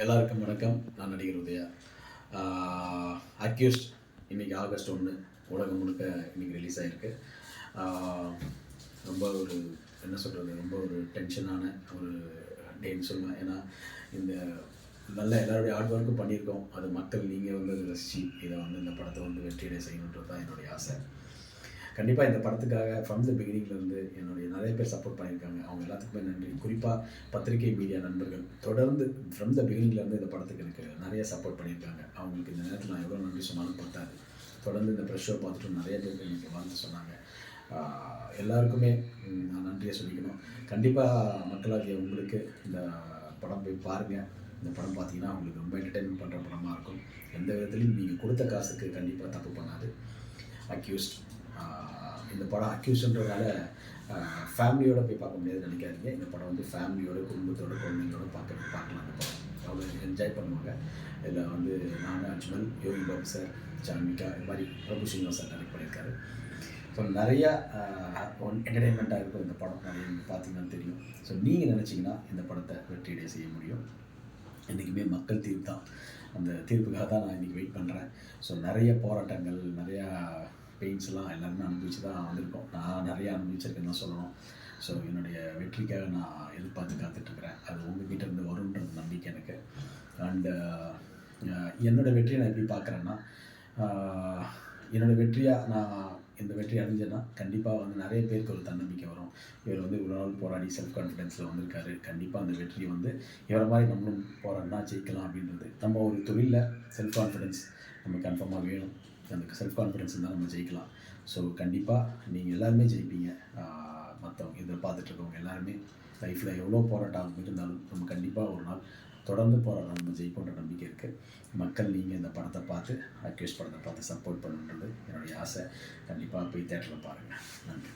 எல்லாருக்கும் வணக்கம். நான் நடிகர் உதயா. அக்யூஸ்ட் இன்றைக்கி ஆகஸ்ட் 1 உலகம் முழுக்க இன்றைக்கி ரிலீஸ் ஆகிருக்கு. ரொம்ப ஒரு என்ன சொல்கிறது, ரொம்ப ஒரு டென்ஷனான ஒரு டேன்னு சொல்லுவேன். ஏன்னா இந்த நல்ல எல்லாருடைய ஹார்ட் ஒர்க்கும் பண்ணியிருக்கோம். அது மக்கள் நீங்கள் வந்து ரசித்து இதை வந்து இந்த படத்தை வந்து வெற்றியடை செய்யணுன்றது தான் என்னுடைய ஆசை. கண்டிப்பாக இந்த படத்துக்காக ஃப்ரம் த பிகினிங்லேருந்து என்னுடைய நிறைய பேர் சப்போர்ட் பண்ணியிருக்காங்க. அவங்க எல்லாத்துக்குமே நன்றி. குறிப்பாக பத்திரிகை மீடியா நண்பர்கள் தொடர்ந்து ஃப்ரம் த பிகினிங்லேருந்து இந்த படத்துக்கு எனக்கு நிறைய சப்போர்ட் பண்ணியிருக்காங்க. அவங்களுக்கு இந்த நேரத்தில் நான் எவ்வளோ நன்றி சொன்னாலும் பத்தாது. தொடர்ந்து இந்த ப்ரெஷ் ஷோ பார்த்துட்டு நிறைய பேர் எனக்கு வாழ்த்து சொன்னாங்க. எல்லாருக்குமே நான் நன்றியை சொல்லிக்கணும். கண்டிப்பாக மக்களாகிய உங்களுக்கு இந்த படம் போய் பாருங்கள். இந்த படம் பார்த்தீங்கன்னா உங்களுக்கு ரொம்ப என்டர்டெயின்மெண்ட் பண்ணுற படமாக இருக்கும். எந்த விதத்துலையும் நீங்கள் கொடுத்த காசுக்கு கண்டிப்பாக தப்பு பண்ணாது. அக்யூஸ்ட் இந்த படம் அக்யூஸ்ன்றதால ஃபேமிலியோடு போய் பார்க்க முடியாதுன்னு நினைக்காதீங்க. இந்த படம் வந்து ஃபேமிலியோட, குடும்பத்தோட, குழந்தைங்களோட பார்க்கலாம். இந்த படம் அவ்வளோ என்ஜாய் பண்ணுவாங்க. இதில் வந்து நான், அஜ்மல், யோகி பாபு சார், ஜான்விகா, இது மாதிரி பிரபு ஸ்ரீனிவாஸ் சார் டைரக்ட் பண்ணியிருக்காரு. ஸோ நிறையா என்டர்டெயின்மெண்ட்டாக இருக்கும் இந்த படம். நிறைய நீங்கள் பார்த்தீங்கன்னா தெரியும். ஸோ நீங்கள் நினச்சிங்கன்னா இந்த படத்தை வெற்றியடைய செய்ய முடியும். என்றைக்குமே மக்கள் தீர்ப்பு தான். அந்த தீர்ப்புக்காக தான் நான் இன்றைக்கி வெயிட் பண்ணுறேன். ஸோ நிறைய போராட்டங்கள், நிறையா பெயின்ஸ்லாம் எல்லாருமே அனுபவிச்சு தான் வந்திருக்கோம். நான் நிறையா அனுபவிச்சிருக்கேன்னு தான் சொல்லணும். ஸோ என்னுடைய வெற்றிக்காக நான் எதிர்பார்த்து காத்துட்ருக்கிறேன். அது உங்ககிட்ட இருந்து வரும்ன்றது நம்பிக்கை எனக்கு. அண்டு என்னோடய வெற்றியை நான் எப்படி பார்க்குறேன்னா, என்னோடய வெற்றியாக நான் இந்த வெற்றி அடைஞ்சேன்னா கண்டிப்பாக வந்து நிறைய பேருக்கு ஒரு தன்னம்பிக்கை வரும். இவர் வந்து இவ்வளோ நாள் போராடி செல்ஃப் கான்ஃபிடென்ஸில் வந்திருக்காரு. கண்டிப்பாக அந்த வெற்றியை வந்து இவரை மாதிரி நம்மளும் போராடினா ஜெயிக்கலாம் அப்படின்றது. நம்ம ஒரு தொழிலில் செல்ஃப் கான்ஃபிடென்ஸ் நம்ம கன்ஃபார்மாக வேணும். அந்த செல்ஃப் கான்ஃபிடென்ஸ் இருந்தால் நம்ம ஜெயிக்கலாம். ஸோ கண்டிப்பாக நீங்கள் எல்லாருமே ஜெயிப்பீங்க. மற்றவங்க இதை பார்த்துட்ருக்கவங்க எல்லாருமே லைஃப்பில் எவ்வளோ போராட்டம் இருந்தாலும் நம்ம கண்டிப்பாக ஒரு நாள் தொடர்ந்து போராட்டம் நம்ம ஜெயிப்போன்ற நம்பிக்கை இருக்குது. மக்கள் நீங்கள் இந்த படத்தை பார்த்து, அக்யூஸ்ட் படத்தை பார்த்து சப்போர்ட் பண்ணுன்றது என்னுடைய ஆசை. கண்டிப்பாக போய் தேட்டரில் பாருங்கள். நன்றி.